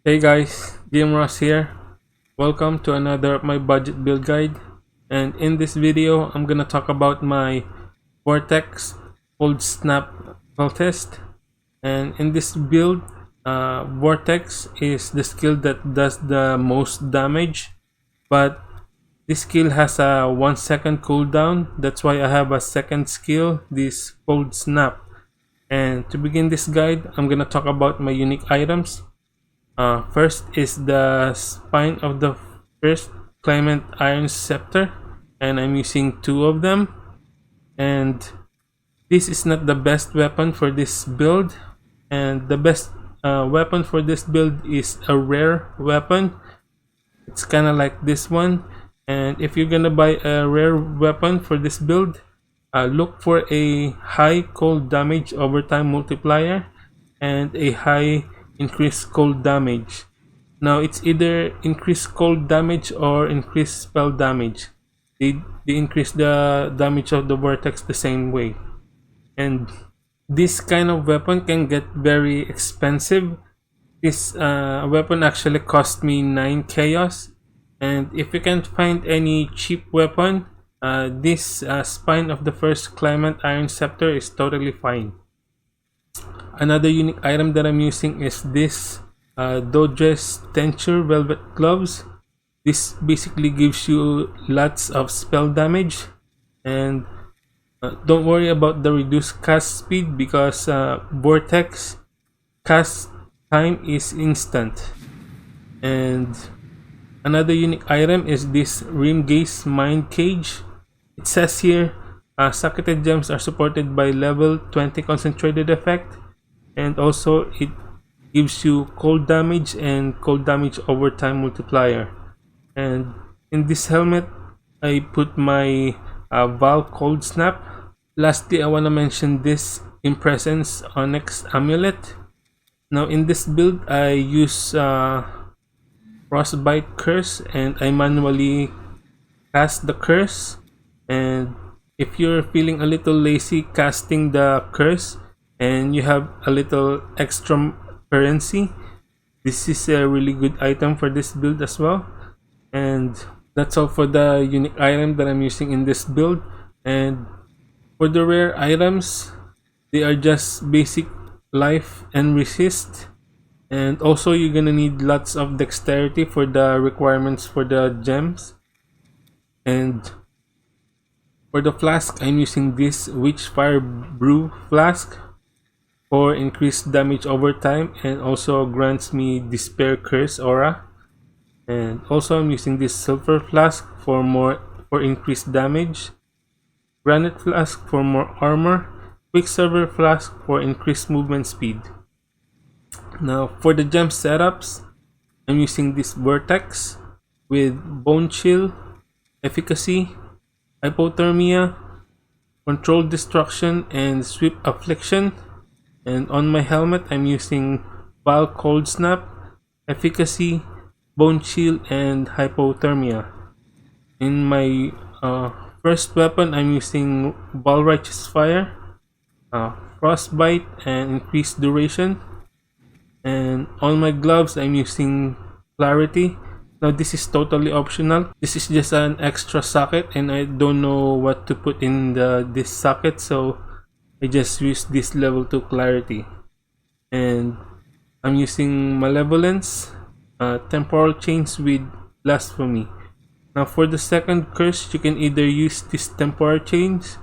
Hey guys, Game Ross here. Welcome to another of my budget build guide, and in this video I'm gonna talk about my Vortex Cold Snap Occultist. And in this build, Vortex is the skill that does the most damage, but this skill has a 1 second cooldown. That's why I have a second skill, this Cold Snap. And to begin this guide, I'm gonna talk about my unique items. First is the spine of the first Clement Iron Scepter, and I'm using 2 of them. And this is not the best weapon for this build, and the best weapon for this build is a rare weapon. It's kind of like this one, and if you're gonna buy a rare weapon for this build, look for a high cold damage overtime multiplier and a high increased cold damage. Now it's either increased cold damage or increased spell damage. They increase the damage of the vortex the same way. And this kind of weapon can get very expensive. This weapon actually cost me 9 chaos, and if you can't find any cheap weapon, this spine of the first Clement Iron Scepter is totally fine. Another unique item that I'm using is this Dodge's Tenture Velvet Gloves. This basically gives you lots of spell damage, and don't worry about the reduced cast speed because Vortex cast time is instant. And another unique item is this Rimgaze Mind Cage. It says here, socketed gems are supported by level 20 concentrated effect, and also it gives you cold damage and cold damage overtime multiplier. And in this helmet I put my Val Cold Snap. Lastly, I want to mention this Impresence Onyx Amulet. Now in this build I use Frostbite Curse, and I manually cast the curse. And if you're feeling a little lazy casting the curse and you have a little extra currency, this is a really good item for this build as well. And that's all for the unique item that I'm using in this build. And for the rare items, they are just basic life and resist. And also you're gonna need lots of dexterity for the requirements for the gems. And for the flask, I'm using this Witchfire Brew flask for increased damage over time, and also grants me Despair Curse aura. And also I'm using this Silver flask for increased damage, Granite flask for more armor, Quicksilver flask for increased movement speed. Now for the gem setups, I'm using this Vortex with Bone Chill, Efficacy, Hypothermia, Controlled Destruction, and Sweep Affliction. And on my helmet, I'm using Vile Cold Snap, Efficacy, Bone Chill, and Hypothermia. In my first weapon, I'm using Ball Righteous Fire, Frostbite, and Increased Duration. And on my gloves, I'm using Clarity. Now this is totally optional. This is just an extra socket, and I don't know what to put in this socket, so I just use this level 2 Clarity. And I'm using Malevolence, Temporal Chains with Blasphemy. Now for the second curse, you can either use this Temporal Chains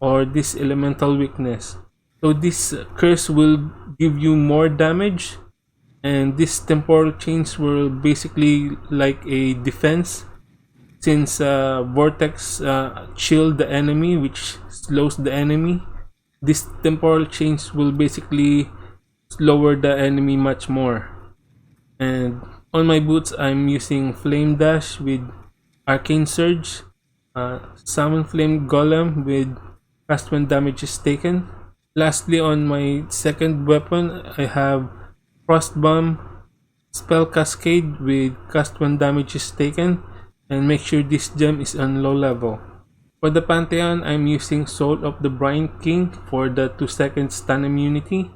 or this Elemental Weakness. So this curse will give you more damage, and this Temporal Chains will basically like a defense, since Vortex chill the enemy, which slows the enemy. This Temporal Chains will basically lower the enemy much more. And on my boots, I'm using Flame Dash with Arcane Surge, Summon Flame Golem with Cast when damage is taken. Lastly, on my second weapon, I have Frost Bomb, Spell Cascade with Cast when damage is taken, and make sure this gem is on low level. For the Pantheon, I'm using Soul of the Brine King for the 2-second stun immunity,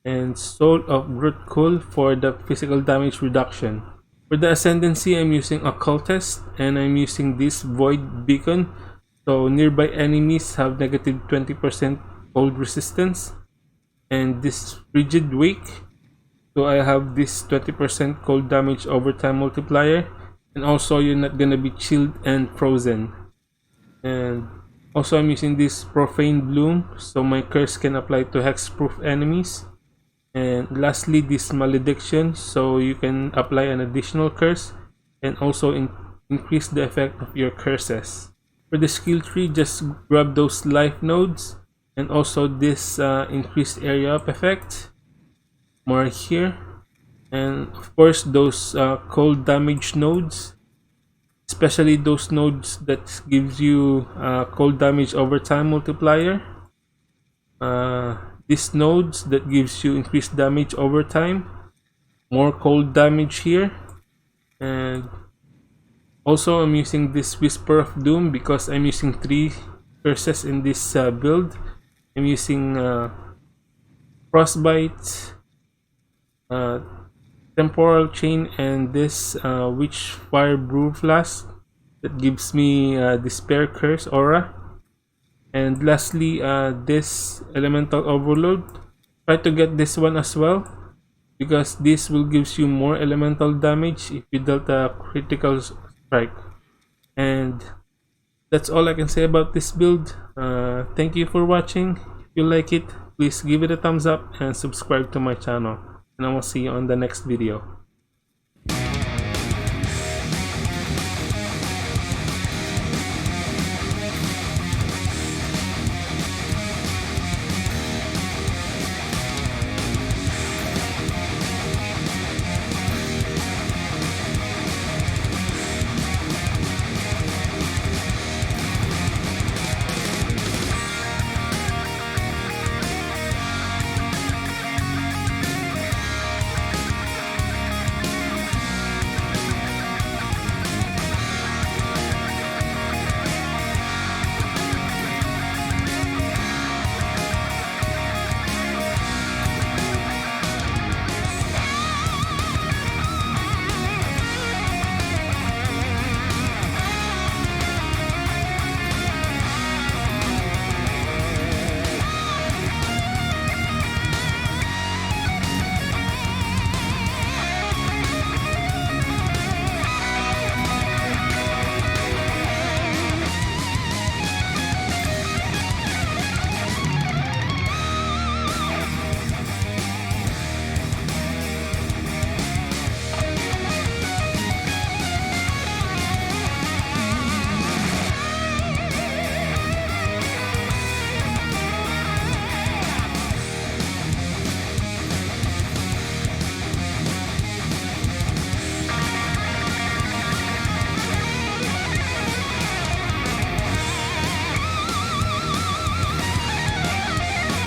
and Soul of Grootkull for the physical damage reduction. For the Ascendancy, I'm using Occultist, and I'm using this Void Beacon, so nearby enemies have negative 20% cold resistance, and this Rigid Wake, so I have this 20% cold damage over time multiplier, and also you're not gonna be chilled and frozen. And also I'm using this Profane Bloom, so my curse can apply to hexproof enemies. And lastly, this Malediction, so you can apply an additional curse and also increase the effect of your curses. For the skill tree, just grab those life nodes, and also this increased area up effect, more here, and of course those cold damage nodes, especially those nodes that gives you cold damage over time multiplier. These nodes that gives you increased damage over time, more cold damage here. And also I'm using this Whisper of Doom because I'm using 3 curses in this build. I'm using Frostbite, Temporal Chain, and this Witchfire Brew Flask that gives me Despair Curse aura. And lastly, this Elemental Overload. Try to get this one as well, because this will gives you more elemental damage if you dealt a critical strike. And that's all I can say about this build. Thank you for watching. If you like it, please give it a thumbs up and subscribe to my channel. And I will see you on the next video.